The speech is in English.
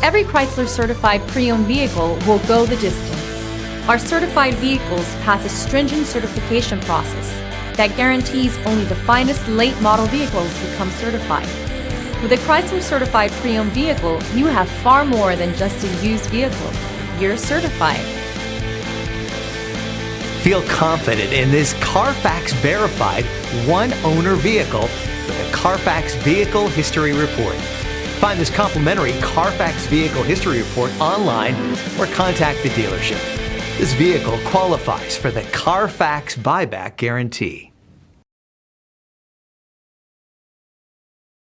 Every Chrysler certified pre-owned vehicle will go the distance. Our certified vehicles pass a stringent certification process that guarantees only the finest late model vehicles become certified. With a Chrysler certified pre-owned vehicle, you have far more than just a used vehicle. You're certified. Feel confident in this Carfax verified one-owner vehicle with a Carfax Vehicle History Report. Find this complimentary Carfax Vehicle History Report online or contact the dealership. This vehicle qualifies for the Carfax Buyback Guarantee.